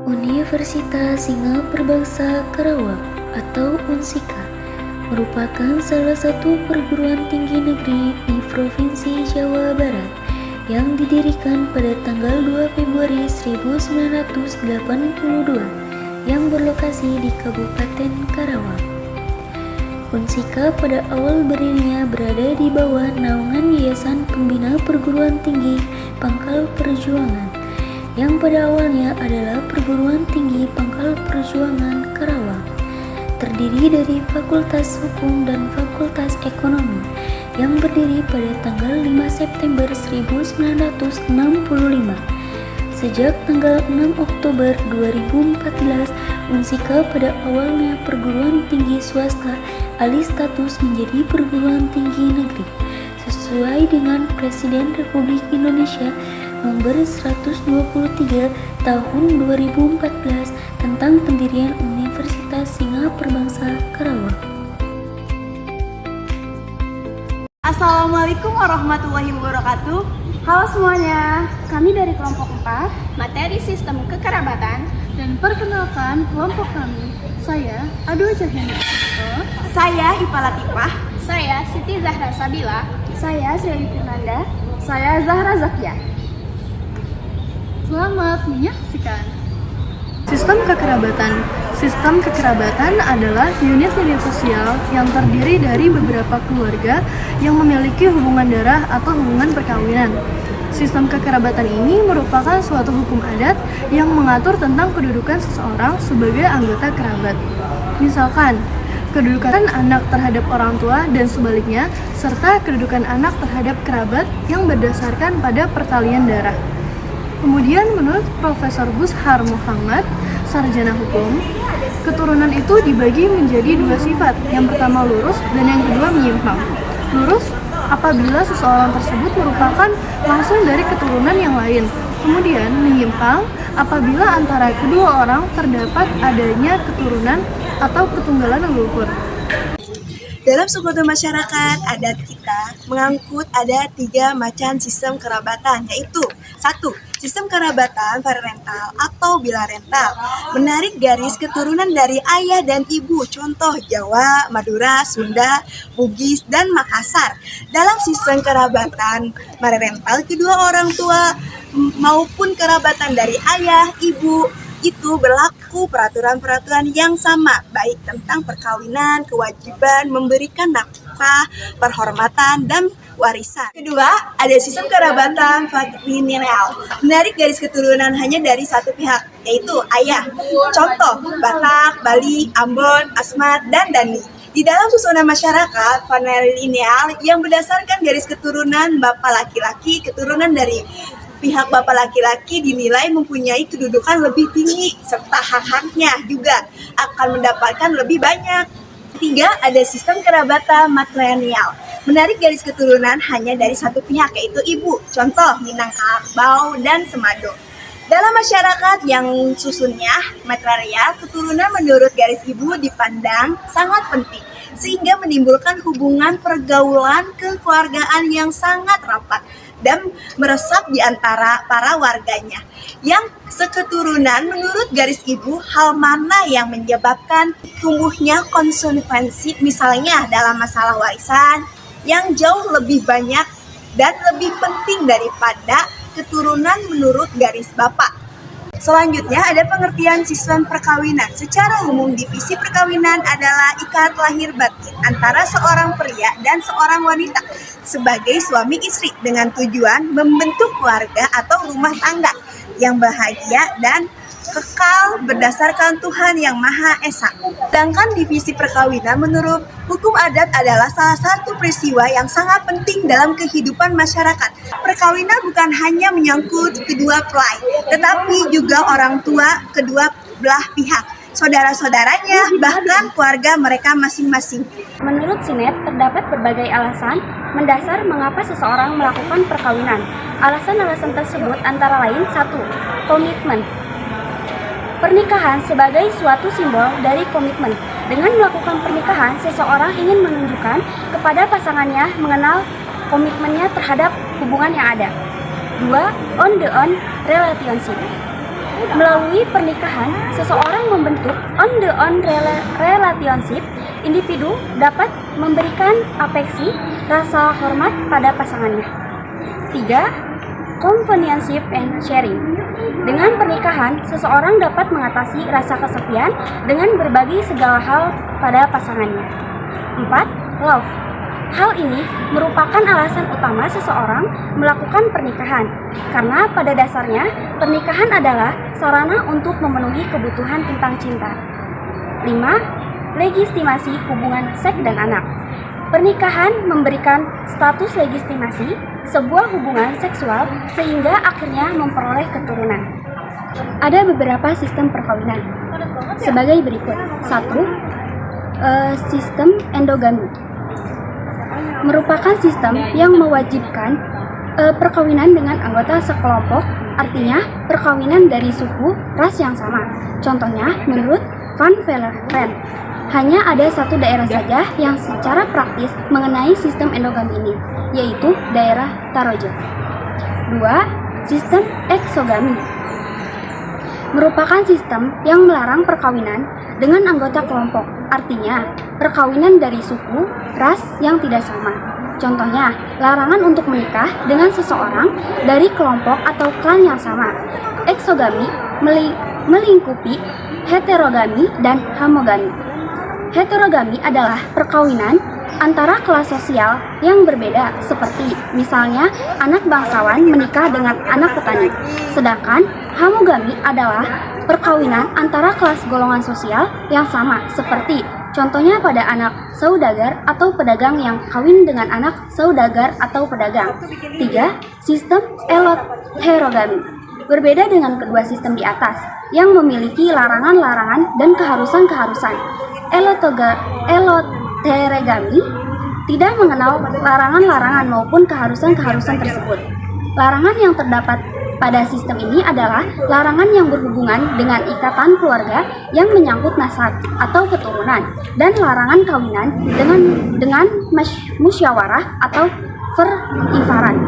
Universitas Singa Perbangsa Karawang atau UNSIKA merupakan salah satu perguruan tinggi negeri di Provinsi Jawa Barat yang didirikan pada tanggal 2 Februari 1982 yang berlokasi di Kabupaten Karawang. UNSIKA pada awal berdirinya berada di bawah naungan Yayasan Pembina Perguruan Tinggi Pangkal Perjuangan yang pada awalnya adalah Perguruan Tinggi Pangkal Perjuangan Karawang, terdiri dari Fakultas Hukum dan Fakultas Ekonomi yang berdiri pada tanggal 5 September 1965. Sejak tanggal 6 Oktober 2014, UNSIKA pada awalnya perguruan tinggi swasta alih status menjadi perguruan tinggi negeri sesuai dengan Presiden Republik Indonesia Nomor 123 Tahun 2014 tentang pendirian Universitas Singa Perbangsa Karawang. Assalamualaikum warahmatullahi wabarakatuh. Halo semuanya, kami dari kelompok 4 Materi Sistem Kekerabatan. dan perkenalkan kelompok kami. Saya Ado Jahendra, Saya Ipa Latifah. Saya Siti Zahra Sabila. saya Sri Purnanda, saya Zahra Zakia. Selamat menyaksikan. Sistem kekerabatan. Sistem kekerabatan adalah unit-unit sosial yang terdiri dari beberapa keluarga yang memiliki hubungan darah atau hubungan perkawinan. Sistem kekerabatan ini merupakan suatu hukum adat yang mengatur tentang kedudukan seseorang sebagai anggota kerabat. Misalkan, kedudukan anak terhadap orang tua dan sebaliknya, serta kedudukan anak terhadap kerabat yang berdasarkan pada pertalian darah. Kemudian menurut Profesor Bushar Muhammad, sarjana hukum, keturunan itu dibagi menjadi dua sifat. Yang pertama lurus dan yang kedua menyimpang. Lurus apabila seseorang tersebut merupakan langsung dari keturunan yang lain. Kemudian menyimpang apabila antara kedua orang terdapat adanya keturunan atau ketunggalan leluhur. Dalam suku masyarakat adat kita mengangkut ada 3 macam sistem kerabatan, yaitu 1. Sistem kerabatan parental atau bilarental, menarik garis keturunan dari ayah dan ibu, contoh Jawa, Madura, Sunda, Bugis, dan Makassar. Dalam sistem kerabatan parental, kedua orang tua maupun kerabatan dari ayah, ibu, itu berlaku peraturan-peraturan yang sama, baik tentang perkawinan, kewajiban, memberikan nafkah, perhormatan, dan warisan. Kedua, ada sistem kerabatan patrilineal, menarik garis keturunan hanya dari satu pihak, yaitu ayah. Contoh, Batak, Bali, Ambon, Asmat, dan Dani. Di dalam susunan masyarakat patrilineal yang berdasarkan garis keturunan bapak laki-laki, keturunan dari pihak bapak laki-laki dinilai mempunyai kedudukan lebih tinggi serta hak-haknya juga akan mendapatkan lebih banyak. Ketiga, ada sistem kerabatan matrilineal, menarik garis keturunan hanya dari satu pihak, yaitu ibu. Contoh Minangkabau dan Semado. Dalam masyarakat yang susunnya matrilineal, keturunan menurut garis ibu dipandang sangat penting sehingga menimbulkan hubungan pergaulan kekeluargaan yang sangat rapat dan meresap di antara para warganya. Yang seketurunan menurut garis ibu, hal mana yang menyebabkan tumbuhnya konsekuensi, misalnya dalam masalah warisan yang jauh lebih banyak dan lebih penting daripada keturunan menurut garis bapak. Selanjutnya ada pengertian sistem perkawinan. Secara umum, divisi perkawinan adalah ikat lahir batin antara seorang pria dan seorang wanita sebagai suami istri dengan tujuan membentuk keluarga atau rumah tangga yang bahagia dan kekal berdasarkan Tuhan Yang Maha Esa. Sedangkan divisi perkawinan menurut hukum adat adalah salah satu peristiwa yang sangat penting dalam kehidupan masyarakat. Perkawinan bukan hanya menyangkut kedua pelai, tetapi juga orang tua kedua belah pihak, saudara-saudaranya, bahkan keluarga mereka masing-masing. Menurut Sinet, terdapat berbagai alasan mendasar mengapa seseorang melakukan perkawinan. Alasan-alasan tersebut antara lain 1. Komitmen. Pernikahan sebagai suatu simbol dari komitmen. Dengan melakukan pernikahan, seseorang ingin menunjukkan kepada pasangannya mengenal komitmennya terhadap hubungan yang ada. 2. On-the-on relationship. Melalui pernikahan, seseorang membentuk on-the-on relationship. Individu dapat memberikan afeksi, rasa hormat pada pasangannya. 3. Companionship and sharing. Dengan pernikahan, seseorang dapat mengatasi rasa kesepian dengan berbagi segala hal pada pasangannya. 4. Love. Hal ini merupakan alasan utama seseorang melakukan pernikahan, karena pada dasarnya pernikahan adalah sarana untuk memenuhi kebutuhan tentang cinta. 5. Legitimasi hubungan seks dan anak. Pernikahan memberikan status legitimasi sebuah hubungan seksual sehingga akhirnya memperoleh keturunan. Ada beberapa sistem perkawinan sebagai berikut. 1. Sistem endogami merupakan sistem yang mewajibkan perkawinan dengan anggota sekelompok, artinya perkawinan dari suku ras yang sama. Contohnya, menurut Van Veren, hanya ada satu daerah saja yang secara praktis mengenai sistem endogami ini, yaitu daerah Toraja. 2. Sistem eksogami merupakan sistem yang melarang perkawinan dengan anggota kelompok, artinya perkawinan dari suku, ras yang tidak sama. Contohnya, larangan untuk menikah dengan seseorang dari kelompok atau klan yang sama. Eksogami melingkupi heterogami dan homogami. Heterogami adalah perkawinan antara kelas sosial yang berbeda, seperti misalnya anak bangsawan menikah dengan anak petani. Sedangkan homogami adalah perkawinan antara kelas golongan sosial yang sama, seperti contohnya pada anak saudagar atau pedagang yang kawin dengan anak saudagar atau pedagang. 3. Sistem eloterogami berbeda dengan kedua sistem di atas yang memiliki larangan-larangan dan keharusan-keharusan. Eloterogami tidak mengenal larangan-larangan maupun keharusan-keharusan tersebut. Larangan yang terdapat pada sistem ini adalah larangan yang berhubungan dengan ikatan keluarga yang menyangkut nasab atau keturunan, dan larangan kawinan dengan musyawarah atau verifaran.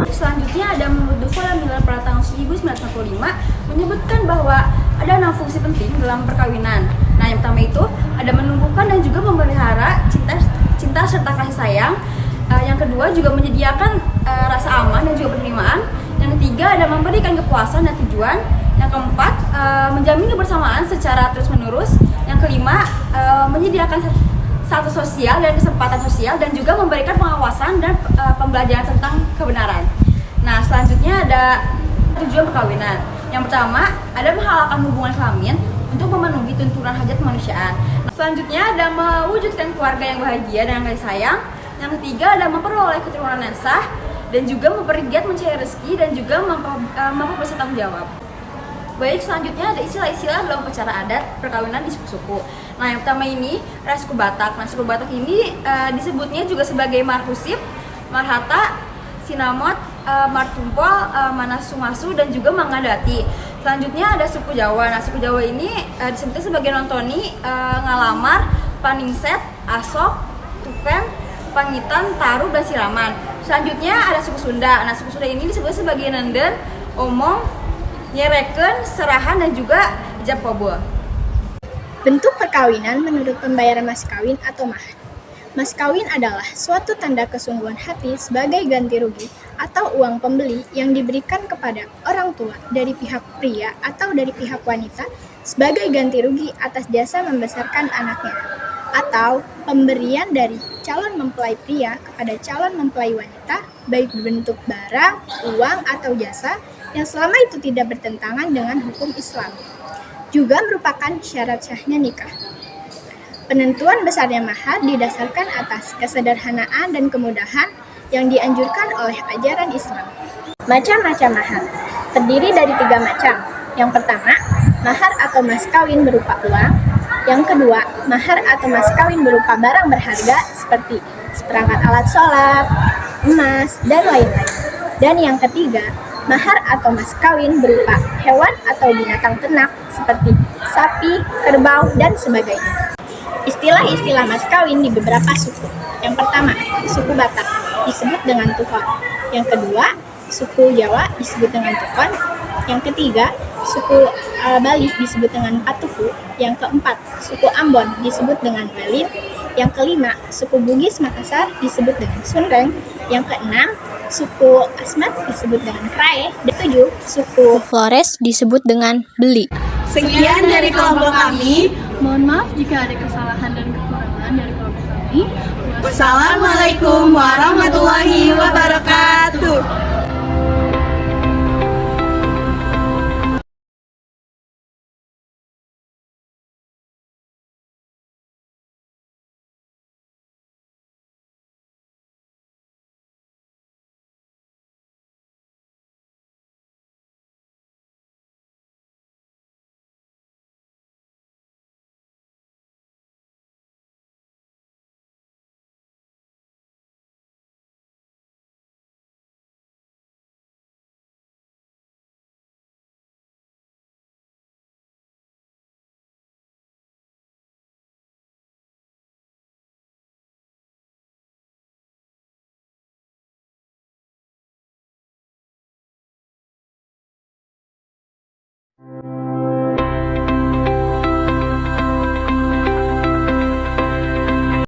Selanjutnya ada menurut Miller pada tahun 1945 menyebutkan bahwa ada 6 fungsi penting dalam perkawinan. Nah, yang pertama itu ada menumbuhkan dan juga memelihara cinta serta kasih sayang. Yang kedua juga menyediakan rasa aman dan juga penerimaan. Yang ketiga ada memberikan kepuasan dan tujuan. Yang keempat menjamin kebersamaan secara terus-menerus. Yang kelima menyediakan status sosial dan kesempatan sosial, dan juga memberikan pengawasan dan pembelajaran tentang kebenaran. Nah, selanjutnya ada tujuan perkawinan. Yang pertama ada menghalalkan hubungan kelamin untuk memenuhi tuntunan hajat kemanusiaan. Selanjutnya ada mewujudkan keluarga yang bahagia dan kasih sayang. Yang ketiga ada memperoleh keturunan yang sah, dan juga mempergiat mencari rezeki, dan juga mampu bertanggung jawab. Baik, selanjutnya ada istilah-istilah dalam upacara adat perkawinan di suku-suku. Nah, yang pertama ini ada suku Batak. Nah, suku Batak ini disebutnya juga sebagai Marhusip, Marhata, Sinamot, Martumpol, Manasumasu, dan juga Mangadati. Selanjutnya ada suku Jawa. Nah, suku Jawa ini disebutnya sebagai Nontoni, Ngalamar, Paningset, Asok, Tupen, Pangitan, Taru, dan Siraman. Selanjutnya ada suku Sunda. Nah, suku Sunda ini disebut sebagai Nenden, Omong, Nyereken, Serahan, dan juga Japobo. Bentuk perkawinan menurut pembayaran mas kawin atau mahar. Mas kawin adalah suatu tanda kesungguhan hati sebagai ganti rugi atau uang pembeli yang diberikan kepada orang tua dari pihak pria atau dari pihak wanita sebagai ganti rugi atas jasa membesarkan anaknya, atau pemberian dari calon mempelai pria kepada calon mempelai wanita, baik berbentuk barang, uang, atau jasa yang selama itu tidak bertentangan dengan hukum Islam. Juga merupakan syarat sahnya nikah. Penentuan besarnya mahar didasarkan atas kesederhanaan dan kemudahan yang dianjurkan oleh ajaran Islam. Macam-macam mahar terdiri dari 3 macam. Yang pertama, mahar atau mas kawin berupa uang. Yang kedua, mahar atau mas kawin berupa barang berharga seperti seperangkat alat sholat, emas, dan lain-lain. Dan yang ketiga, mahar atau mas kawin berupa hewan atau binatang ternak seperti sapi, kerbau, dan sebagainya. Istilah-istilah mas kawin di beberapa suku. Yang pertama, suku Batak disebut dengan Tuhon. Yang kedua, suku Jawa disebut dengan Tukon. Yang ketiga, suku Bali disebut dengan Patuhu. Yang keempat, suku Ambon disebut dengan Balin. Yang kelima, suku Bugis Makassar disebut dengan Sundeng. Yang keenam, suku Asmat disebut dengan Krae. Dan ketujuh, suku Flores disebut dengan Beli. Sekian dari kelompok kami. Mohon maaf jika ada kesalahan dan kekurangan dari kelompok kami. Wassalamualaikum warahmatullahi wabarakatuh.